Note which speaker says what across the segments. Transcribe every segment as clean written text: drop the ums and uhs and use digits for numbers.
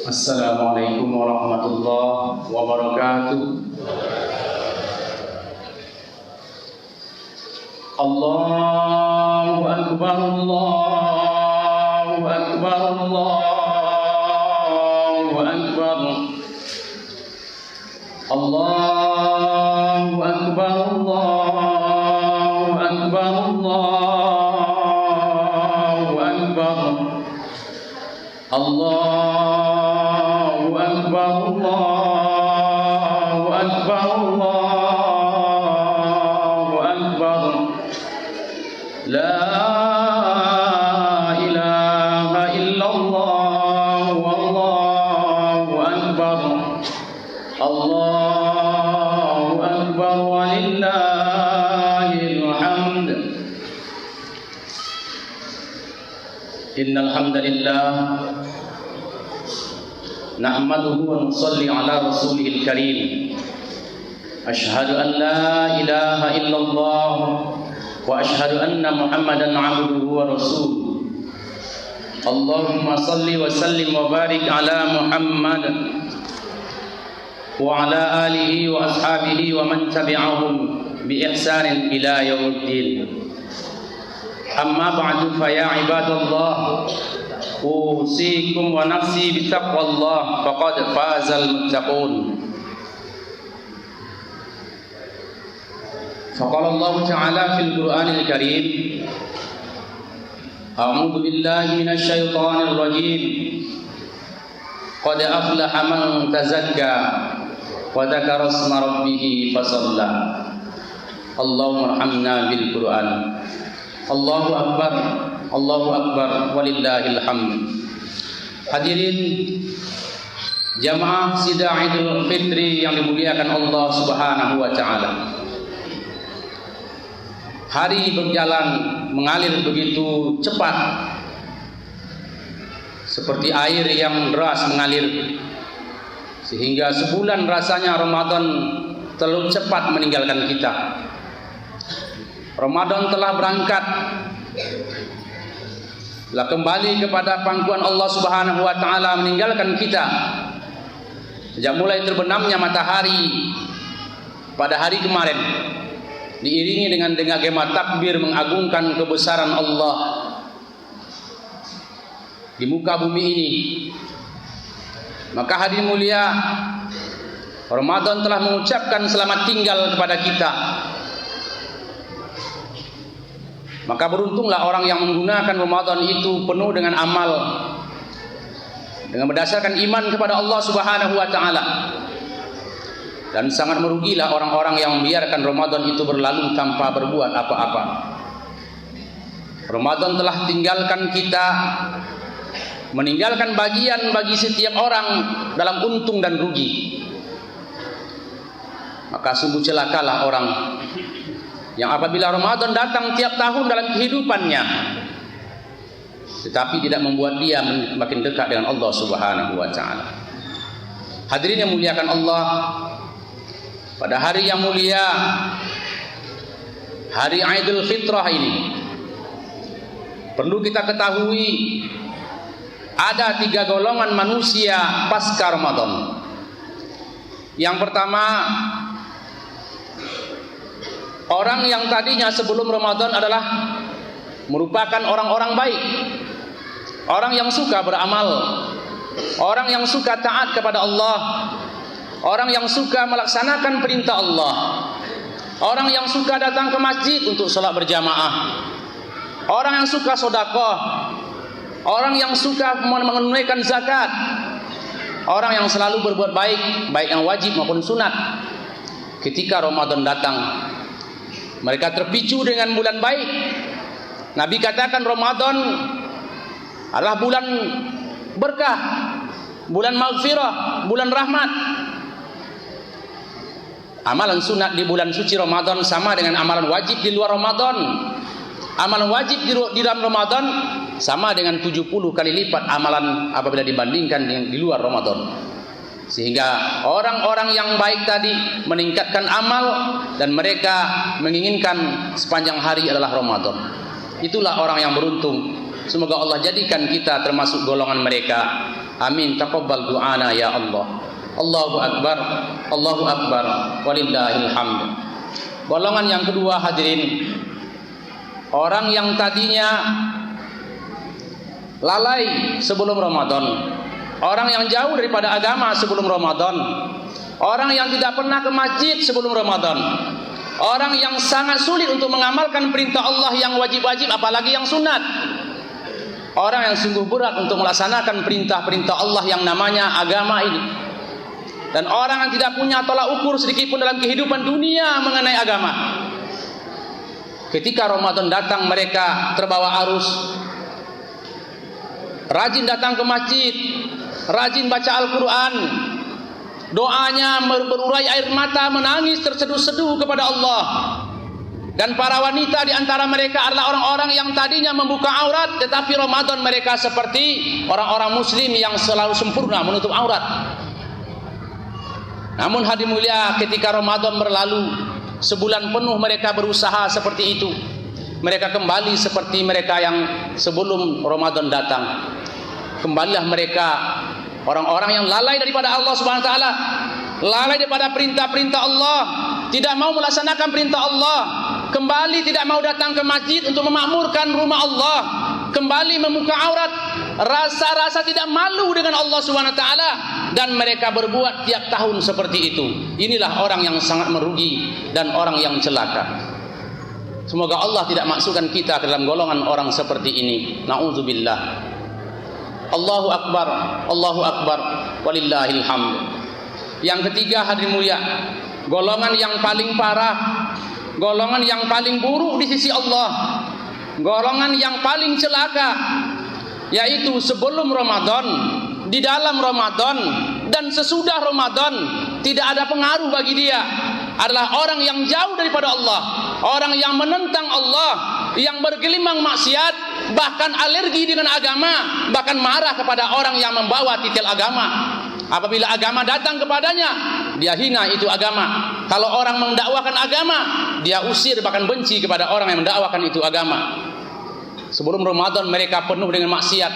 Speaker 1: Assalamualaikum warahmatullahi wabarakatuh. Allahu Akbar, Allahu Akbar, Allahu Akbar. Allahu Akbar, Allahu Akbar, Allahu Akbar. Allahu Akbar, Allahu Akbar, Allahu Akbar. La ilaha illallah, wallahu akbar. Allahu akbar walillahil hamd. Innal hamdalillah nahmaduhu wa nusalli ala rasulihil karim. Ashhadu an la ilaha illallah wa ashhadu anna Muhammadan abduhu wa rasuluh. Allahumma salli wa sallim wa barik ala Muhammad wa ala alihi wa ashabihi wa man tabi'ahum bi ihsanin ila yaumiddin. Amma ba'du, fa ya ibadallah, usikum wa nafsi bi taqwallah, faqad fazal muttaqun. فقال الله تعالى في القرآن الكريم: أعوذ بالله من الشيطان الرجيم قد أفلح من تزكى وذكر اسم ربه فصلى. اللهم ارحمنا بالقرآن. الله أكبر، الله أكبر walillahil hamd. Hadirin jamaah sidang Idul Fitri yang dimuliakan Allah Subhanahu wa taala. Hari berjalan mengalir begitu cepat, seperti air yang deras mengalir, sehingga sebulan rasanya Ramadan terlalu cepat meninggalkan kita. Ramadan telah berangkat, telah kembali kepada pangkuan Allah Subhanahu wa taala, meninggalkan kita. Sejak mulai terbenamnya matahari pada hari kemarin, diiringi dengan gema takbir mengagungkan kebesaran Allah di muka bumi ini, maka hadirin mulia, Ramadan telah mengucapkan selamat tinggal kepada kita. Maka beruntunglah orang yang menggunakan Ramadan itu penuh dengan amal, dengan berdasarkan iman kepada Allah Subhanahu wa taala. Dan sangat merugilah orang-orang yang membiarkan Ramadan itu berlalu tanpa berbuat apa-apa. Ramadan telah tinggalkan kita, meninggalkan bagian bagi setiap orang dalam untung dan rugi. Maka sungguh celakalah orang yang apabila Ramadan datang tiap tahun dalam kehidupannya, tetapi tidak membuat dia makin dekat dengan Allah Subhanahu wa taala. Hadirin yang muliakan Allah, pada hari yang mulia, hari Idul Fitrah ini, perlu kita ketahui ada 3 golongan manusia pasca Ramadan. Yang pertama, orang yang tadinya sebelum Ramadan adalah merupakan orang-orang baik, orang yang suka beramal, orang yang suka taat kepada Allah, orang yang suka melaksanakan perintah Allah, orang yang suka datang ke masjid untuk sholat berjamaah, orang yang suka sedekah, orang yang suka menunaikan zakat, orang yang selalu berbuat baik, baik yang wajib maupun sunat. Ketika Ramadan datang, mereka terpicu dengan bulan baik. Nabi katakan Ramadan adalah bulan berkah, bulan maghfirah, bulan rahmat. Amalan sunat di bulan suci Ramadan sama dengan amalan wajib di luar Ramadan. Amalan wajib di dalam Ramadan sama dengan 70 kali lipat amalan apabila dibandingkan dengan di luar Ramadan. Sehingga orang-orang yang baik tadi meningkatkan amal dan mereka menginginkan sepanjang hari adalah Ramadan. Itulah orang yang beruntung. Semoga Allah jadikan kita termasuk golongan mereka. Amin. Taqabbal du'ana ya Allah. Allahu akbar, Allahu akbar, walillahil hamd. Golongan yang kedua hadirin, orang yang tadinya lalai sebelum Ramadan, orang yang jauh daripada agama sebelum Ramadan, orang yang tidak pernah ke masjid sebelum Ramadan, orang yang sangat sulit untuk mengamalkan perintah Allah yang wajib-wajib apalagi yang sunat, orang yang sungguh berat untuk melaksanakan perintah-perintah Allah yang namanya agama ini, dan orang yang tidak punya tolak ukur sedikit pun dalam kehidupan dunia mengenai agama. Ketika Ramadan datang, mereka terbawa arus, rajin datang ke masjid, rajin baca Al-Quran, doanya berurai air mata, menangis terseduh-seduh kepada Allah. Dan para wanita di antara mereka adalah orang-orang yang tadinya membuka aurat, tetapi Ramadan mereka seperti orang-orang muslim yang selalu sempurna menutup aurat. Namun hadirin mulia, ketika Ramadan berlalu, sebulan penuh mereka berusaha seperti itu. Mereka kembali seperti mereka yang sebelum Ramadan datang. Kembalilah mereka, orang-orang yang lalai daripada Allah Subhanahu wa taala, lalai daripada perintah-perintah Allah, tidak mau melaksanakan perintah Allah, kembali tidak mau datang ke masjid untuk memakmurkan rumah Allah, kembali membuka aurat, rasa-rasa tidak malu dengan Allah Subhanahu wa taala, dan mereka berbuat tiap tahun seperti itu. Inilah orang yang sangat merugi dan orang yang celaka. Semoga Allah tidak masukkan kita ke dalam golongan orang seperti ini. Na'udzubillah. Allahu akbar, Allahu akbar, walillahil hamd. Yang ketiga hadirin mulia, golongan yang paling parah, golongan yang paling buruk di sisi Allah, golongan yang paling celaka, yaitu sebelum Ramadan, di dalam Ramadan, dan sesudah Ramadan tidak ada pengaruh bagi dia. Adalah orang yang jauh daripada Allah, orang yang menentang Allah, yang bergelimang maksiat, bahkan alergi dengan agama, bahkan marah kepada orang yang membawa titel agama. Apabila agama datang kepadanya, dia hina itu agama. Kalau orang mendakwakan agama, dia usir bahkan benci kepada orang yang mendakwakan itu agama. Sebelum Ramadan mereka penuh dengan maksiat,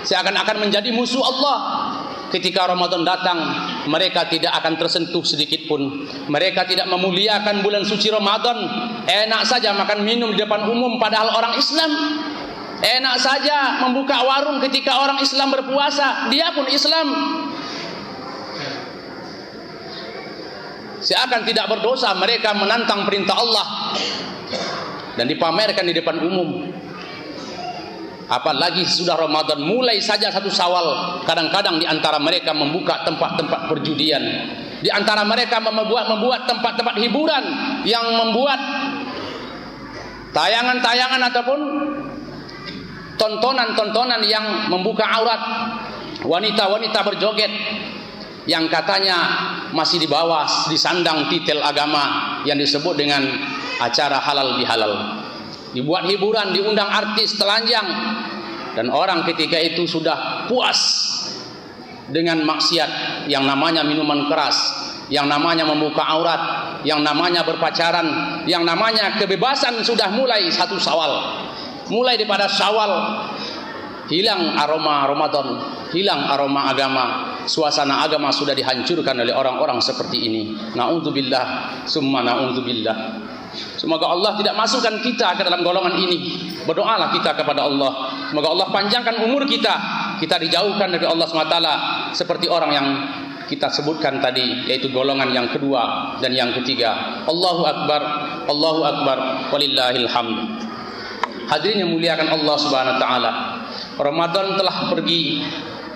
Speaker 1: seakan-akan menjadi musuh Allah. Ketika Ramadan datang, mereka tidak akan tersentuh sedikit pun. Mereka tidak memuliakan bulan suci Ramadan. Enak saja makan minum di depan umum padahal orang Islam. Enak saja membuka warung ketika orang Islam berpuasa, dia pun Islam. Seakan tidak berdosa mereka menantang perintah Allah dan dipamerkan di depan umum. Apalagi sudah Ramadan, mulai saja 1 Syawal, kadang-kadang di antara mereka membuka tempat-tempat perjudian. Di antara mereka membuat tempat-tempat hiburan yang membuat tayangan-tayangan ataupun tontonan-tontonan yang membuka aurat wanita-wanita berjoget yang katanya masih di bawah disandang titel agama yang disebut dengan acara halal bihalal. Dibuat hiburan, diundang artis telanjang, dan orang ketika itu sudah puas dengan maksiat yang namanya minuman keras, yang namanya membuka aurat, yang namanya berpacaran, yang namanya kebebasan sudah mulai 1 Syawal. Mulai daripada Syawal hilang aroma Ramadan, hilang aroma agama, suasana agama sudah dihancurkan oleh orang-orang seperti ini. Na'udzubillah, summa na'udzubillah. Semoga Allah tidak masukkan kita ke dalam golongan ini. Berdoalah kita kepada Allah, semoga Allah panjangkan umur kita, kita dijauhkan dari Allah SWT seperti orang yang kita sebutkan tadi, yaitu golongan yang kedua dan yang ketiga. Allahu akbar, Allahu akbar, walillahil hamd. Hadirin yang muliakan Allah Subhanahu wa taala, Ramadan telah pergi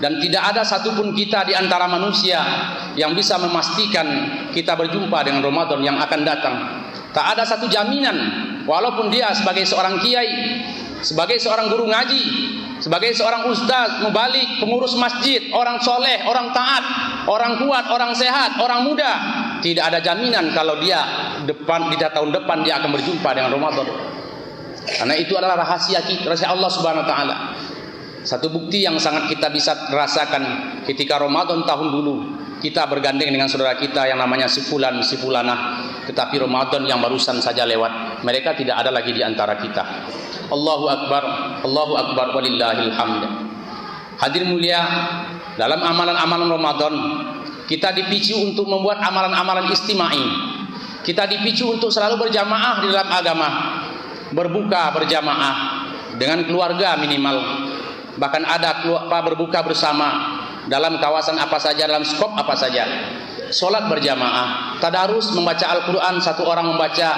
Speaker 1: dan tidak ada satupun kita di antara manusia yang bisa memastikan kita berjumpa dengan Ramadan yang akan datang. Tak ada satu jaminan, walaupun dia sebagai seorang kiai, sebagai seorang guru ngaji, sebagai seorang ustaz, mubalik, pengurus masjid, orang soleh, orang taat, orang kuat, orang sehat, orang muda, tidak ada jaminan kalau dia di tahun depan dia akan berjumpa dengan Ramadan. Karena itu adalah rahasia kita, rahasia Allah Subhanahu wa taala. Satu bukti yang sangat kita bisa rasakan ketika Ramadan tahun dulu, kita bergandeng dengan saudara kita yang namanya si fulan, si fulanah, tetapi Ramadan yang barusan saja lewat, mereka tidak ada lagi di antara kita. Allahu Akbar, Allahu Akbar, walillahil hamd. Hadirin mulia, dalam amalan-amalan Ramadan kita dipicu untuk membuat amalan-amalan istimai. Kita dipicu untuk selalu berjamaah di dalam agama, berbuka berjamaah dengan keluarga minimal. Bahkan ada berbuka bersama dalam kawasan apa saja, dalam skop apa saja. Solat berjamaah, tadarus membaca Al-Quran, satu orang membaca,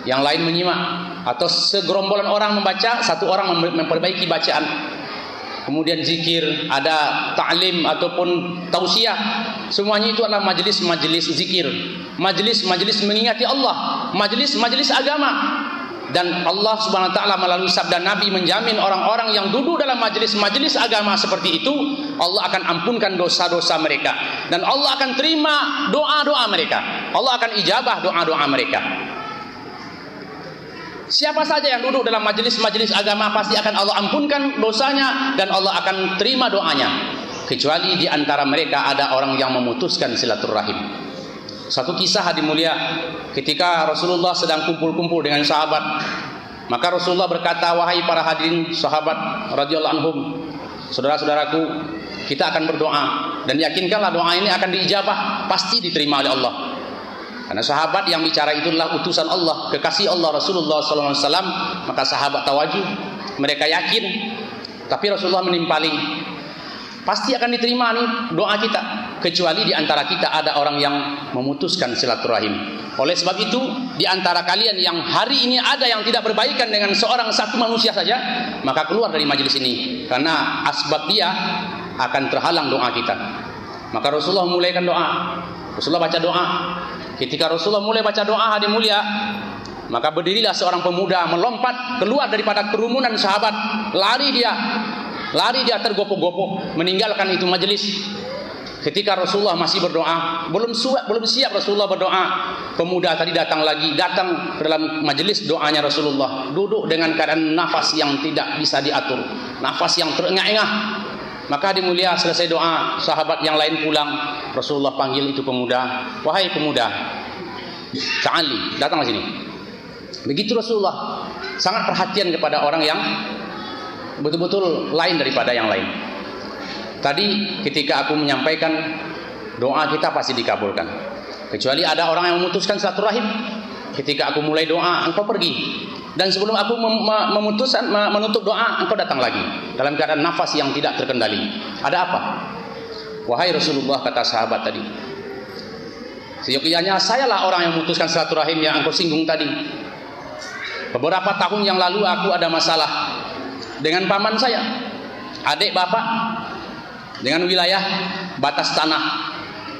Speaker 1: yang lain menyimak, atau segerombolan orang membaca, satu orang memperbaiki bacaan. Kemudian zikir, ada ta'lim ataupun tausiah. Semuanya itu adalah majelis-majelis zikir, majelis-majelis mengingati Allah, majelis-majelis agama. Dan Allah Subhanahu wa taala melalui sabda Nabi menjamin orang-orang yang duduk dalam majelis-majelis agama seperti itu, Allah akan ampunkan dosa-dosa mereka dan Allah akan terima doa-doa mereka. Allah akan ijabah doa-doa mereka. Siapa saja yang duduk dalam majelis-majelis agama pasti akan Allah ampunkan dosanya dan Allah akan terima doanya, kecuali di antara mereka ada orang yang memutuskan silaturahim. Satu kisah hadirin mulia, ketika Rasulullah sedang kumpul-kumpul dengan sahabat, maka Rasulullah berkata, wahai para hadirin sahabat radhiyallahu anhum, saudara-saudaraku, kita akan berdoa dan yakinkanlah doa ini akan diijabah, pasti diterima oleh Allah. Karena sahabat yang bicara itu adalah utusan Allah, kekasih Allah Rasulullah SAW, maka sahabat tawajuh, mereka yakin. Tapi Rasulullah menimpali, pasti akan diterima nih doa kita, kecuali di antara kita ada orang yang memutuskan silaturahim. Oleh sebab itu, di antara kalian yang hari ini ada yang tidak berbaikan dengan seorang satu manusia saja, maka keluar dari majelis ini, karena asbab dia akan terhalang doa kita. Maka Rasulullah mulaikan doa. Rasulullah baca doa. Ketika Rasulullah mulai baca doa hadirin mulia, maka berdirilah seorang pemuda melompat keluar daripada kerumunan sahabat, lari dia tergopoh-gopoh meninggalkan itu majelis. Ketika Rasulullah masih berdoa, belum siap Rasulullah berdoa, pemuda tadi datang ke dalam majelis doanya Rasulullah, duduk dengan keadaan nafas yang tidak bisa diatur, nafas yang terengah-engah. Maka dimulia selesai doa, sahabat yang lain pulang, Rasulullah panggil itu pemuda, wahai pemuda, ta'ali, datang ke sini. Begitu Rasulullah sangat perhatian kepada orang yang betul-betul lain daripada yang lain. Tadi ketika aku menyampaikan doa kita pasti dikabulkan, kecuali ada orang yang memutuskan silaturahim. Ketika aku mulai doa, engkau pergi, dan sebelum aku menutup doa, engkau datang lagi dalam keadaan nafas yang tidak terkendali. Ada apa? Wahai Rasulullah, kata sahabat tadi, seyogyanya sayalah orang yang memutuskan silaturahim yang engkau singgung tadi. Beberapa tahun yang lalu aku ada masalah dengan paman saya, adik bapak, dengan wilayah batas tanah.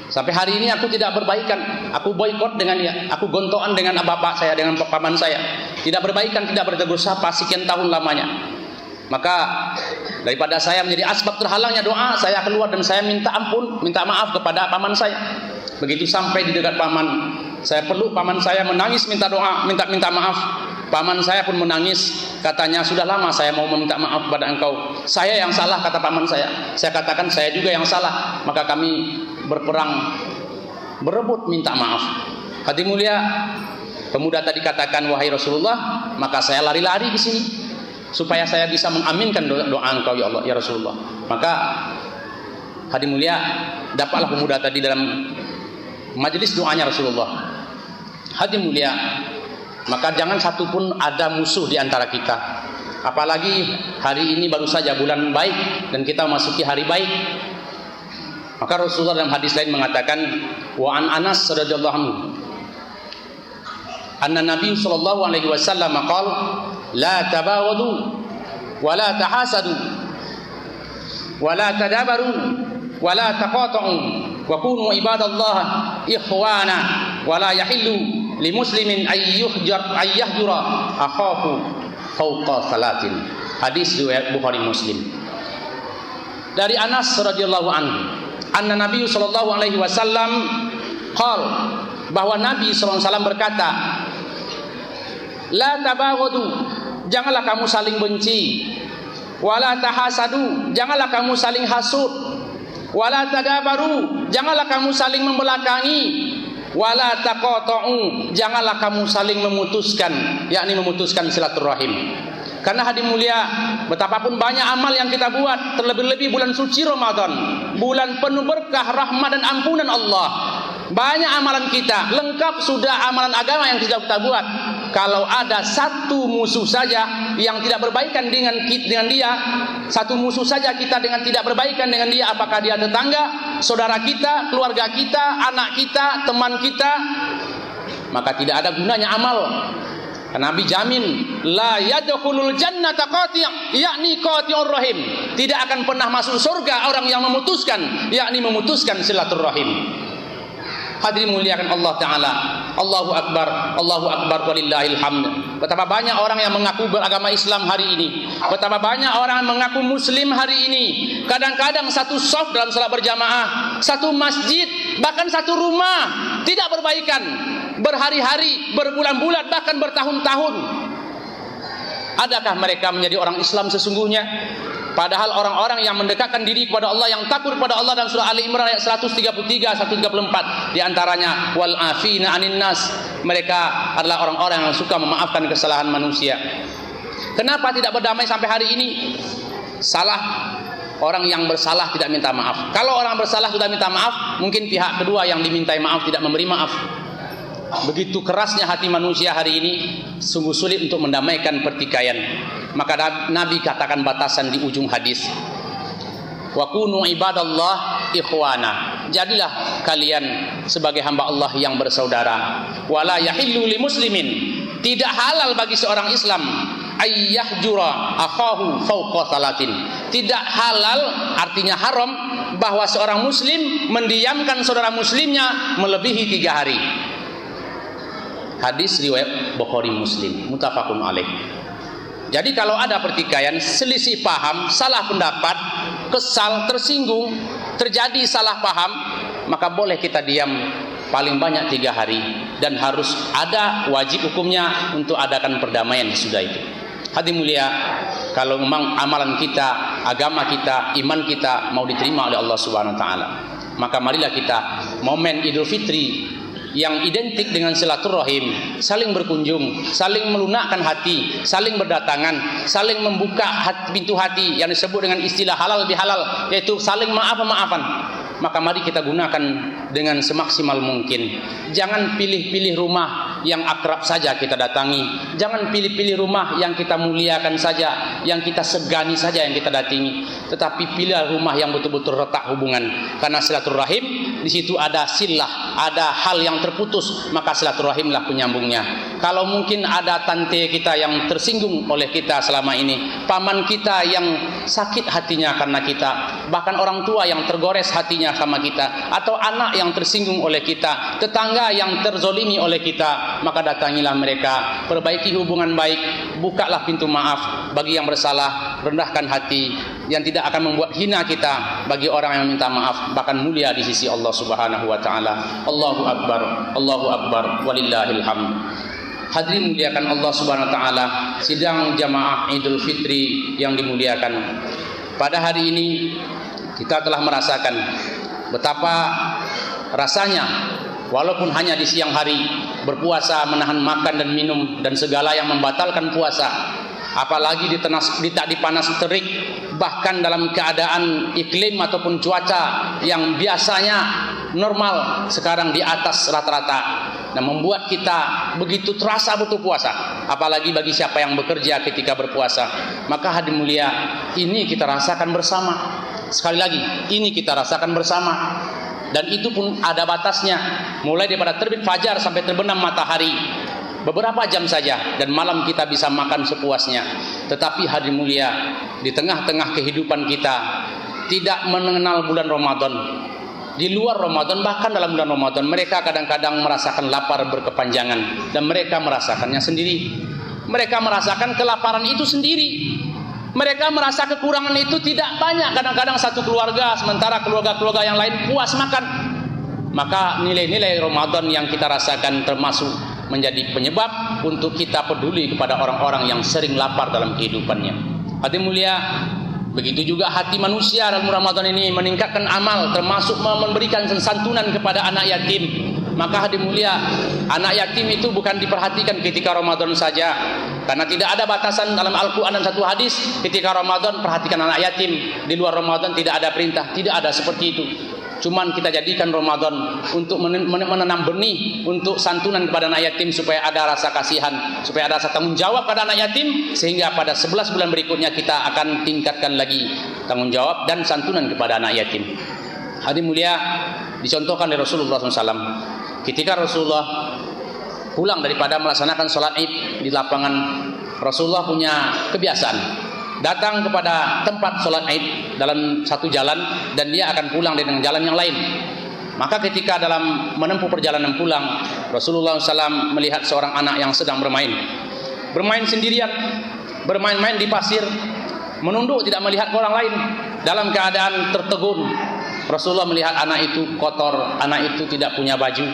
Speaker 1: Sampai hari ini aku tidak berbaikan, aku boikot dengan dia, aku gontokan dengan bapak saya, dengan paman saya, tidak berbaikan, tidak bertegur sapa sekian tahun lamanya. Maka daripada saya menjadi asbab terhalangnya doa, saya keluar dan saya minta ampun, minta maaf kepada paman saya. Begitu sampai di dekat paman, saya peluk paman saya, menangis minta doa, minta maaf. Paman saya pun menangis, katanya sudah lama saya mau meminta maaf kepada engkau, saya yang salah, kata paman saya. Saya katakan saya juga yang salah, maka kami berperang, berebut minta maaf. Hati mulia, pemuda tadi katakan, wahai Rasulullah, maka saya lari-lari ke sini supaya saya bisa mengaminkan doa engkau ya Allah, ya Rasulullah. Maka hati mulia, dapatlah pemuda tadi dalam majelis doanya Rasulullah. Hati mulia, maka jangan satupun ada musuh di antara kita. Apalagi hari ini baru saja bulan baik dan kita masuki hari baik. Maka Rasulullah dalam hadis lain mengatakan, wa an Anas radhiyallahu anhu, anna Nabi sallallahu alaihi wasallam qala, la tabawadu wa la tahasadu wa la tadabaru wa la taqata'u wa kunu ibadallah ikhwana wa la yahillu li muslimin ayyahjura akhahu fawqa salatin. Hadis riwayat Bukhari Muslim. Dari Anas radhiyallahu anhu, anna Nabi sallallahu alaihi wasallam qala, bahwa Nabi sallallahu alaihi wasallam berkata, la tabaghadu, janganlah kamu saling benci, wala tahasadu, janganlah kamu saling hasud, wala tadabaru, janganlah kamu saling membelakangi, wala taqata'u, janganlah kamu saling memutuskan, yakni memutuskan silaturahim. Karena hadirin mulia, betapapun banyak amal yang kita buat, terlebih-lebih bulan suci Ramadan, bulan penuh berkah, rahmat dan ampunan Allah. Banyak amalan kita, lengkap sudah amalan agama yang kita buat. Kalau ada satu musuh saja yang tidak berbaikan dengan dia, satu musuh saja kita dengan tidak berbaikan dengan dia, apakah dia tetangga, saudara kita, keluarga kita, anak kita, teman kita, maka tidak ada gunanya amal. Nabi jamin la yadkhulul jannata qati', yakni qati'ur rahim. Tidak akan pernah masuk surga orang yang memutuskan, yakni memutuskan silaturahim. Hadirin muliakan Allah Ta'ala. Allahu Akbar walillahil hamd. Betapa banyak orang yang mengaku beragama Islam hari ini, betapa banyak orang yang mengaku muslim hari ini. Kadang-kadang satu shaf dalam salat berjamaah, satu masjid, bahkan satu rumah tidak berbaikan, berhari-hari, berbulan-bulan, bahkan bertahun-tahun. Adakah mereka menjadi orang Islam sesungguhnya? Padahal orang-orang yang mendekatkan diri kepada Allah, yang takut kepada Allah, dalam surah Ali Imran ayat 133, 134, di antaranya wal afina anin nas, mereka adalah orang-orang yang suka memaafkan kesalahan manusia. Kenapa tidak berdamai sampai hari ini? Salah orang yang bersalah tidak minta maaf. Kalau orang bersalah sudah minta maaf, mungkin pihak kedua yang dimintai maaf tidak memberi maaf. Begitu kerasnya hati manusia hari ini, sungguh sulit untuk mendamaikan pertikaian. Maka Nabi katakan batasan di ujung hadis, wa kunu ibadallah ikhwana, jadilah kalian sebagai hamba Allah yang bersaudara. Wala yahillu li muslimin, tidak halal bagi seorang Islam ayyahjura akhahu fawqa salatin. Tidak halal artinya haram bahwa seorang muslim mendiamkan saudara muslimnya melebihi 3 hari. Hadis riwayat Bukhari Muslim, muttafaqun alaih. Jadi kalau ada pertikaian, selisih paham, salah pendapat, kesal, tersinggung, terjadi salah paham, maka boleh kita diam paling banyak 3 hari, dan harus ada wajib hukumnya untuk adakan perdamaian sesudah itu. Hadirin mulia, kalau memang amalan kita, agama kita, iman kita mau diterima oleh Allah Subhanahu wa taala, maka marilah kita momen Idul Fitri yang identik dengan silaturahim, saling berkunjung, saling melunakkan hati, saling berdatangan, saling membuka pintu hati yang disebut dengan istilah halal bihalal, yaitu saling maaf-maafan. Maka mari kita gunakan dengan semaksimal mungkin. Jangan pilih-pilih rumah yang akrab saja kita datangi, jangan pilih-pilih rumah yang kita muliakan saja, yang kita segani saja yang kita datangi, tetapi pilih rumah yang betul-betul retak hubungan. Karena silaturahim di situ ada silah, ada hal yang terputus, maka silaturahimlah penyambungnya. Kalau mungkin ada tante kita yang tersinggung oleh kita selama ini, paman kita yang sakit hatinya karena kita, bahkan orang tua yang tergores hatinya sama kita, atau anak yang tersinggung oleh kita, tetangga yang terzolimi oleh kita, maka datangilah mereka, perbaiki hubungan baik, bukalah pintu maaf bagi yang bersalah, rendahkan hati yang tidak akan membuat hina kita bagi orang yang minta maaf, bahkan mulia di sisi Allah Subhanahu wa taala. Allahu akbar walillahil hamd. Hadirin muliakan Allah Subhanahu wa taala, sidang jamaah Idul Fitri yang dimuliakan. Pada hari ini kita telah merasakan betapa rasanya walaupun hanya di siang hari berpuasa, menahan makan dan minum dan segala yang membatalkan puasa, apalagi di panas terik, bahkan dalam keadaan iklim ataupun cuaca yang biasanya normal sekarang di atas rata-rata, dan membuat kita begitu terasa betul puasa, apalagi bagi siapa yang bekerja ketika berpuasa. Maka hadirin mulia, ini kita rasakan bersama. Sekali lagi, ini kita rasakan bersama, dan itu pun ada batasnya, mulai daripada terbit fajar sampai terbenam matahari, beberapa jam saja, dan malam kita bisa makan sepuasnya. Tetapi hadirin mulia, di tengah-tengah kehidupan kita tidak mengenal bulan Ramadan, di luar Ramadan, bahkan dalam bulan Ramadan, mereka kadang-kadang merasakan lapar berkepanjangan, dan mereka merasakannya sendiri. Mereka merasakan kelaparan itu sendiri. Mereka merasa kekurangan itu tidak banyak. Kadang-kadang satu keluarga, sementara keluarga-keluarga yang lain puas makan. Maka nilai-nilai Ramadan yang kita rasakan termasuk menjadi penyebab untuk kita peduli kepada orang-orang yang sering lapar dalam kehidupannya. Hadirin mulia, begitu juga hati manusia dalam Ramadan ini meningkatkan amal, termasuk memberikan santunan kepada anak yatim, Maka hadirin mulia, anak yatim itu bukan diperhatikan ketika Ramadan saja, karena tidak ada batasan dalam Al-Quran dan satu hadis ketika Ramadan perhatikan anak yatim. Di luar Ramadan tidak ada perintah, tidak ada seperti itu. Cuman kita jadikan Ramadan untuk menanam benih, untuk santunan kepada anak yatim, supaya ada rasa kasihan, supaya ada rasa tanggung jawab pada anak yatim, sehingga pada 11 bulan berikutnya kita akan tingkatkan lagi tanggung jawab dan santunan kepada anak yatim. Hadirin mulia, dicontohkan oleh Rasulullah SAW. Ketika Rasulullah pulang daripada melaksanakan sholat Id di lapangan, Rasulullah punya kebiasaan datang kepada tempat sholat Id dalam satu jalan, dan dia akan pulang dengan jalan yang lain. Maka ketika dalam menempuh perjalanan pulang, Rasulullah SAW melihat seorang anak yang sedang bermain sendirian, bermain-main di pasir, menunduk tidak melihat orang lain, dalam keadaan tertegun. Rasulullah melihat anak itu kotor, anak itu tidak punya baju.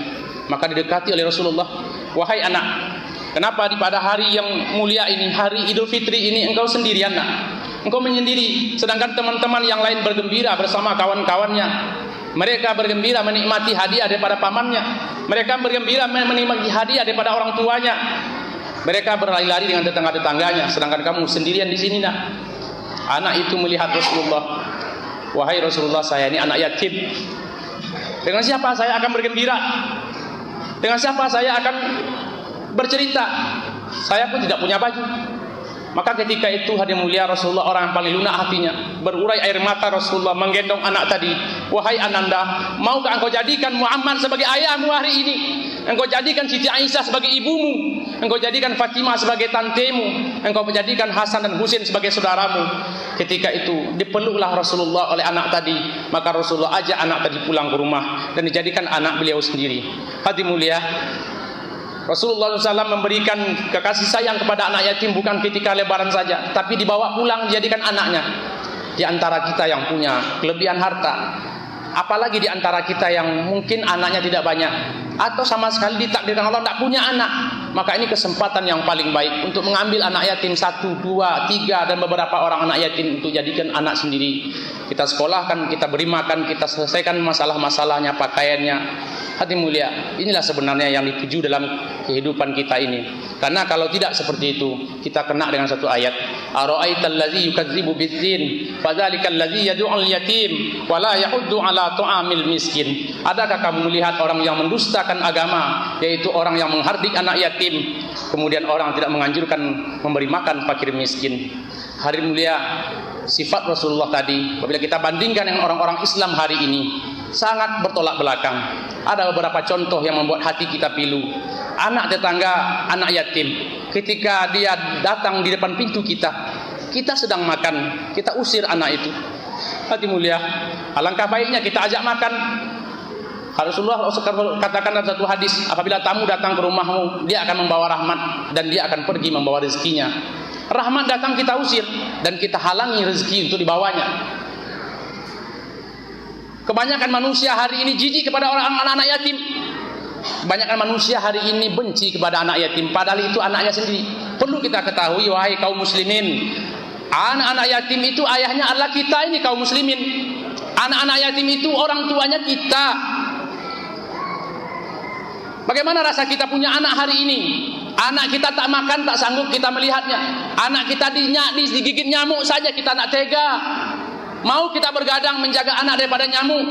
Speaker 1: Maka didekati oleh Rasulullah, "Wahai anak, kenapa pada hari yang mulia ini, hari Idul Fitri ini, engkau sendirian, nak? Engkau menyendiri, sedangkan teman-teman yang lain bergembira bersama kawan-kawannya. Mereka bergembira menikmati hadiah daripada pamannya. Mereka bergembira menikmati hadiah daripada orang tuanya. Mereka berlari-lari dengan tetangga-tetangganya, sedangkan kamu sendirian di sini, nak." Anak itu melihat Rasulullah, "Wahai Rasulullah, saya ini anak yatim. Dengan siapa saya akan bergembira? Dengan siapa saya akan bercerita? Saya pun tidak punya baju." Maka ketika itu hadirin mulia, Rasulullah orang yang paling lunak hatinya, berurai air mata Rasulullah menggendong anak tadi. "Wahai Ananda, maukah engkau jadikan Muhammad sebagai ayahmu hari ini? Engkau jadikan Siti Aisyah sebagai ibumu, engkau jadikan Fatimah sebagai tantemu, engkau menjadikan Hasan dan Husain sebagai saudaramu." Ketika itu dipeluklah Rasulullah oleh anak tadi. Maka Rasulullah ajak anak tadi pulang ke rumah dan dijadikan anak beliau sendiri. Hadirin mulia, Rasulullah SAW memberikan kekasih sayang kepada anak yatim bukan ketika lebaran saja, tapi dibawa pulang dijadikan anaknya. Di antara kita yang punya kelebihan harta, apalagi di antara kita yang mungkin anaknya tidak banyak, atau sama sekali ditakdirkan Allah tidak punya anak, maka ini kesempatan yang paling baik untuk mengambil anak yatim 1, 2, 3 dan beberapa orang anak yatim untuk jadikan anak sendiri. Kita sekolahkan, kita beri makan, kita selesaikan masalah-masalahnya, pakaiannya. Hadirin mulia, inilah sebenarnya yang dituju dalam kehidupan kita ini. Karena kalau tidak seperti itu, kita kena dengan satu ayat, "Ara'aital ladzi yukadzibu bidzin, fadzalikal ladzi yad'ul yatim wa la yahuddu 'ala ta'amil miskin." Adakah kamu melihat orang yang mendustakan agama, yaitu orang yang menghardik anak yatim, kemudian orang tidak menganjurkan memberi makan fakir miskin? Hadirin mulia, sifat Rasulullah tadi apabila kita bandingkan dengan orang-orang Islam hari ini sangat bertolak belakang. Ada beberapa contoh yang membuat hati kita pilu. Anak tetangga, anak yatim, ketika dia datang di depan pintu kita sedang makan, kita usir anak itu. Hadirin mulia, alangkah baiknya kita ajak makan. Rasulullah katakan dalam satu hadis, apabila tamu datang ke rumahmu, dia akan membawa rahmat dan dia akan pergi membawa rezekinya. Rahmat datang kita usir dan kita halangi rezeki untuk dibawanya. Kebanyakan manusia hari ini jijik kepada orang anak-anak yatim. Kebanyakan manusia hari ini benci kepada anak yatim, padahal itu anaknya sendiri. Perlu kita ketahui, wahai kaum muslimin, anak-anak yatim itu ayahnya adalah kita ini kaum muslimin. Anak-anak yatim itu orang tuanya kita. Bagaimana rasa kita punya anak hari ini? Anak kita tak makan, tak sanggup kita melihatnya. Anak kita digigit nyamuk saja kita nak tega. Mau kita bergadang menjaga anak daripada nyamuk.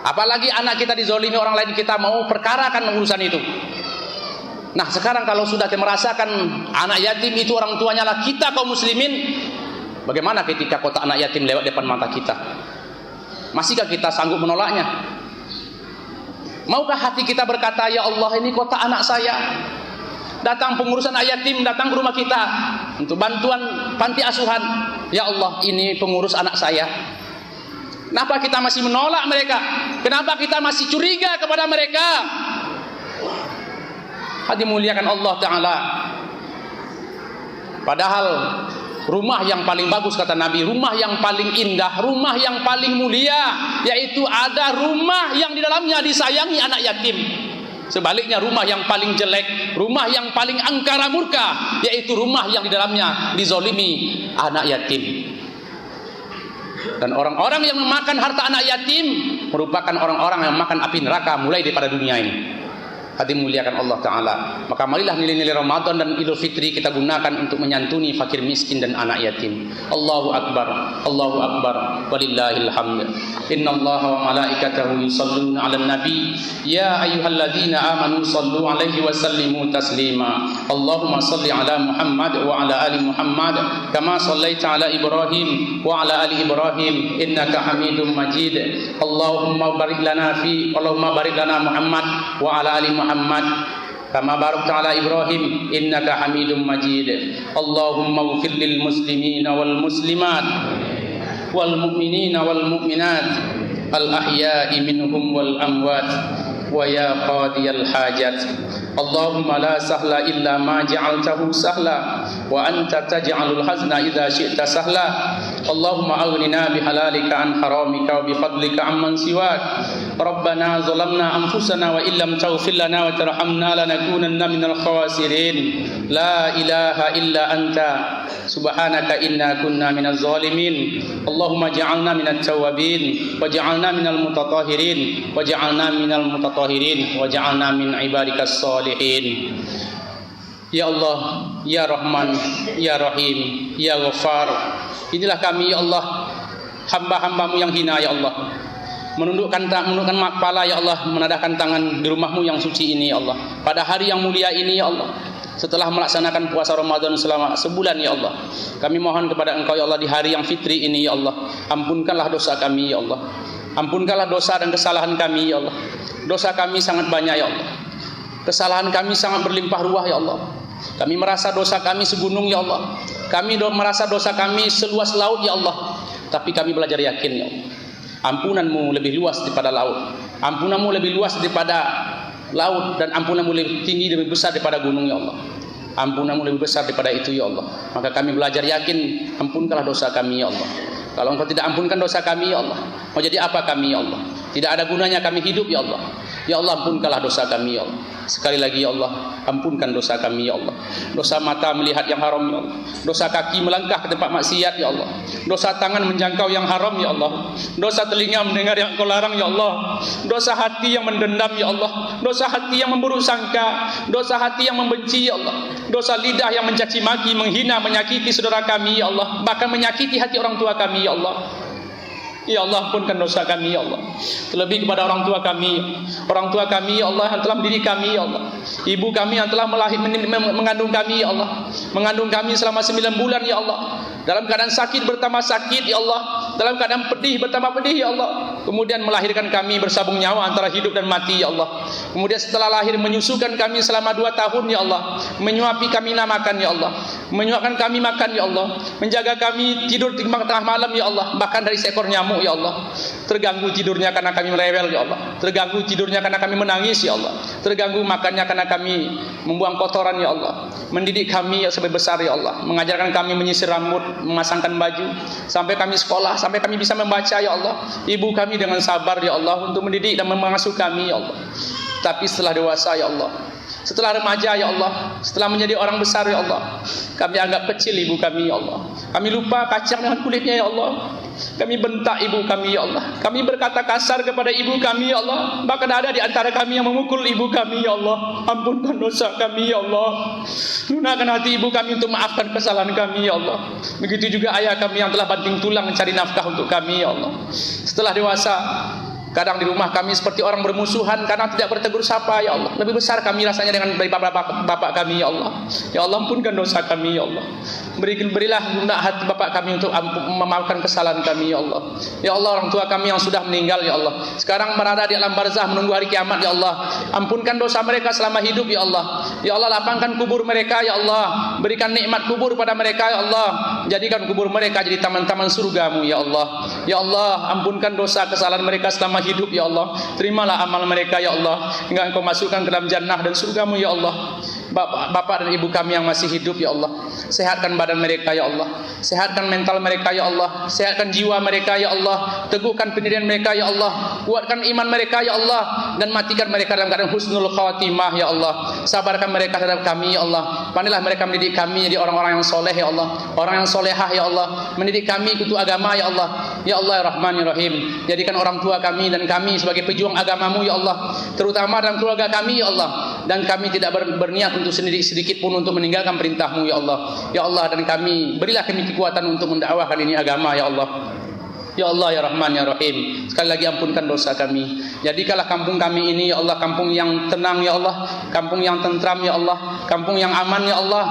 Speaker 1: Apalagi anak kita dizolimi orang lain, kita mau perkarakan urusan itu. Nah sekarang kalau sudah kita merasakan anak yatim itu orang tuanya lah kita kaum muslimin, bagaimana ketika kotak anak yatim lewat depan mata kita? Masihkah kita sanggup menolaknya? Maukah hati kita berkata, "Ya Allah, ini kotak anak saya." Datang pengurusan anak yatim, datang ke rumah kita untuk bantuan panti asuhan. "Ya Allah, ini pengurus anak saya." Kenapa kita masih menolak mereka? Kenapa kita masih curiga kepada mereka? Hadirin muliakan Allah Ta'ala. Padahal rumah yang paling bagus kata Nabi, rumah yang paling indah, rumah yang paling mulia, yaitu ada rumah yang di dalamnya disayangi anak yatim. Sebaliknya rumah yang paling jelek, rumah yang paling angkara murka, yaitu rumah yang di dalamnya dizolimi anak yatim. Dan orang-orang yang memakan harta anak yatim merupakan orang-orang yang makan api neraka mulai daripada dunia ini. Hati muliakan Allah Ta'ala. Maka marilah nilai-nilai Ramadan dan Idul Fitri kita gunakan untuk menyantuni fakir miskin dan anak yatim. Allahu Akbar, Allahu Akbar, walillahil hamd. Inna Allah wa malaikatahu yusalluna ala nabi. Ya ayyuhalladzina amanu sallu alaihi wa sallimu taslima. Allahumma salli ala Muhammad wa ala ali Muhammad kama sallaita ala Ibrahim wa ala ali Ibrahim innaka Hamidum Majid. Allahumma barik lana Muhammad wa ala ali Muhammad kama barakta ala Ibrahim innaka Hamidum Majid. Allahumma ighfir lil muslimina wal muslimat wal mu'minina wal mu'minat al ahya'i minhum wal amwat wa ya qadiyal hajat. Allahumma la sahla illa ma ja'altahu sahla wa anta taj'alul hazna idza syi'ta sahla. Allahumma aghnina bihalalika an haramika wa bifadlika amman siwak. Rabbana zalamna anfusana wa illam taghfir lana wa tarhamna lanakunanna minal khasirin. La ilaha illa anta subhanaka inna kunna minaz zalimin. Allahumma ja'alna minat tawwabin waj'alna minal mutatahhirin waj'alna minal mutatahhirin waj'alna min ibadikas salihin. Ya Allah, ya Rahman, ya Rahim, ya Ghaffar. Inilah kami ya Allah, hamba-hambamu yang hina ya Allah, menundukkan kepala ya Allah, menadahkan tangan di rumahmu yang suci ini ya Allah, pada hari yang mulia ini ya Allah, setelah melaksanakan puasa Ramadan selama sebulan ya Allah. Kami mohon kepada Engkau ya Allah di hari yang fitri ini ya Allah, ampunkanlah dosa kami ya Allah, ampunkanlah dosa dan kesalahan kami ya Allah. Dosa kami sangat banyak ya Allah, kesalahan kami sangat berlimpah ruah ya Allah. Kami merasa dosa kami segunung ya Allah, kami merasa dosa kami seluas laut ya Allah. Tapi kami belajar yakin ya Allah, ampunanmu lebih luas daripada laut, ampunanmu lebih luas daripada laut, dan ampunanmu lebih tinggi, lebih besar daripada gunung ya Allah. Ampunanmu lebih besar daripada itu ya Allah. Maka kami belajar yakin, ampunkanlah dosa kami ya Allah. Kalau Engkau tidak ampunkan dosa kami ya Allah, mau jadi apa kami ya Allah? Tidak ada gunanya kami hidup ya Allah. Ya Allah, ampunkanlah dosa kami ya Allah. Sekali lagi ya Allah, ampunkan dosa kami ya Allah. Dosa mata melihat yang haram ya Allah, dosa kaki melangkah ke tempat maksiat ya Allah, dosa tangan menjangkau yang haram ya Allah, dosa telinga mendengar yang Kau larang ya Allah, dosa hati yang mendendam ya Allah, dosa hati yang memburuk sangka, dosa hati yang membenci ya Allah, dosa lidah yang mencaci maki, menghina, menyakiti saudara kami ya Allah, bahkan menyakiti hati orang tua kami ya Allah. Ya Allah, ampunkan dosa kami ya Allah. Terlebih kepada orang tua kami ya Allah yang telah mendidik kami ya Allah, ibu kami yang telah mengandung kami ya Allah, mengandung kami selama 9 bulan ya Allah, dalam keadaan sakit bertambah sakit ya Allah, dalam keadaan pedih bertambah pedih ya Allah, kemudian melahirkan kami bersabung nyawa antara hidup dan mati ya Allah, kemudian setelah lahir menyusukan kami selama 2 tahun ya Allah, menyuapi kami makan ya Allah, menyuapkan kami makan ya Allah, menjaga kami tidur di tengah malam ya Allah, bahkan dari seekor nyamuk ya Allah. Terganggu tidurnya karena kami merewel ya Allah, terganggu tidurnya karena kami menangis ya Allah, terganggu makannya karena kami membuang kotoran ya Allah, mendidik kami ya sampai besar ya Allah, mengajarkan kami menyisir rambut, memasangkan baju, sampai kami sekolah, sampai kami bisa membaca ya Allah. Ibu kami dengan sabar ya Allah untuk mendidik dan mengasuh kami ya Allah. Tapi setelah dewasa ya Allah, setelah remaja ya Allah, setelah menjadi orang besar ya Allah, kami anggap kecil ibu kami ya Allah, kami lupa kacang dengan kulitnya ya Allah, kami bentak ibu kami ya Allah, kami berkata kasar kepada ibu kami ya Allah, bahkan ada di antara kami yang memukul ibu kami ya Allah. Ampunkan dosa kami ya Allah, lunakan hati ibu kami untuk maafkan kesalahan kami ya Allah. Begitu juga ayah kami yang telah banting tulang mencari nafkah untuk kami ya Allah. Setelah dewasa, kadang di rumah kami seperti orang bermusuhan karena tidak bertegur sapa ya Allah. Lebih besar kami rasanya dengan dari bapak kami ya Allah. Ya Allah, ampunkan dosa kami ya Allah. Berilah lunak hati bapak kami untuk memaafkan kesalahan kami ya Allah. Ya Allah, orang tua kami yang sudah meninggal ya Allah, sekarang berada di alam barzah menunggu hari kiamat ya Allah. Ampunkan dosa mereka selama hidup ya Allah. Ya Allah, lapangkan kubur mereka ya Allah. Berikan nikmat kubur pada mereka ya Allah. Jadikan kubur mereka jadi taman-taman surgamu ya Allah. Ya Allah, ampunkan dosa kesalahan mereka selama hidup ya Allah. Terimalah amal mereka ya Allah, hingga Engkau masukkan ke dalam jannah dan surgamu ya Allah. bapak dan ibu kami yang masih hidup ya Allah. Sehatkan badan mereka ya Allah. Sehatkan mental mereka ya Allah. Sehatkan jiwa mereka ya Allah. Teguhkan pendirian mereka ya Allah. Kuatkan iman mereka ya Allah. Dan matikan mereka dalam keadaan husnul khatimah ya Allah. Sabarkan mereka terhadap kami ya Allah. Pandailah mereka mendidik kami jadi orang-orang yang soleh ya Allah. Orang yang solehah ya Allah. Mendidik kami kutu agama ya Allah. Ya Allah ya Rahman ya Rahim. Jadikan orang tua kami dan kami sebagai pejuang agamamu ya Allah. Terutama dalam keluarga kami ya Allah. Dan kami tidak berniat untuk sedikit pun untuk meninggalkan perintahmu ya Allah. Ya Allah, dan kami berilah kami kekuatan untuk mendakwahkan ini agama ya Allah. Ya Allah ya Rahman ya Rahim. Sekali lagi ampunkan dosa kami. Jadikanlah kampung kami ini ya Allah kampung yang tenang ya Allah, kampung yang tentram ya Allah, kampung yang aman ya Allah.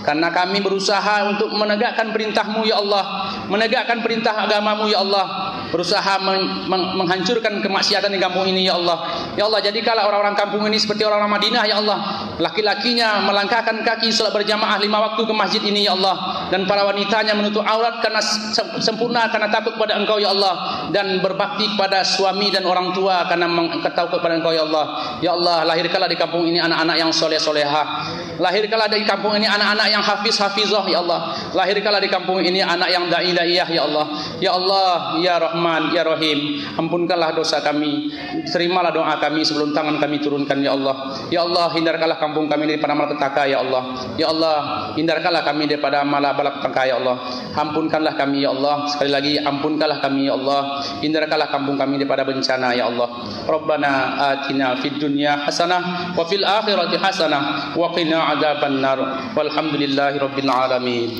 Speaker 1: Karena kami berusaha untuk menegakkan perintahmu ya Allah, menegakkan perintah agamamu ya Allah, berusaha menghancurkan kemaksiatan di kampung ini ya Allah. Ya Allah, jadikanlah orang-orang kampung ini seperti orang-orang Madinah ya Allah. Laki-lakinya melangkahkan kaki salat berjamaah 5 waktu ke masjid ini ya Allah, dan para wanitanya menutup aurat karena sempurna karena takut kepada Engkau ya Allah, dan berbakti kepada suami dan orang tua karena takut kepada Engkau ya Allah. Ya Allah, lahirkanlah di kampung ini anak-anak yang soleh-solehah. Lahirkanlah di kampung ini anak-anak yang hafiz-hafizah ya Allah. Lahirkanlah di kampung ini anak yang dai-daiyah ya Allah. Ya Allah ya Rahman ya Rahim, ampunkanlah dosa kami. Terimalah doa kami sebelum tangan kami turunkan ya Allah. Ya Allah, hindarkanlah kampung kami daripada malapetaka ya Allah. Ya Allah, hindarkanlah kami daripada malapetaka ya Allah. Ampunkanlah kami ya Allah. Sekali lagi ampunkanlah kami ya Allah. Hindarkanlah kampung kami daripada bencana ya Allah. Rabbana atina fid dunya hasanah wa fil akhirati hasanah wa qina adzabannar. Walhamdulillahi rabbil alamin.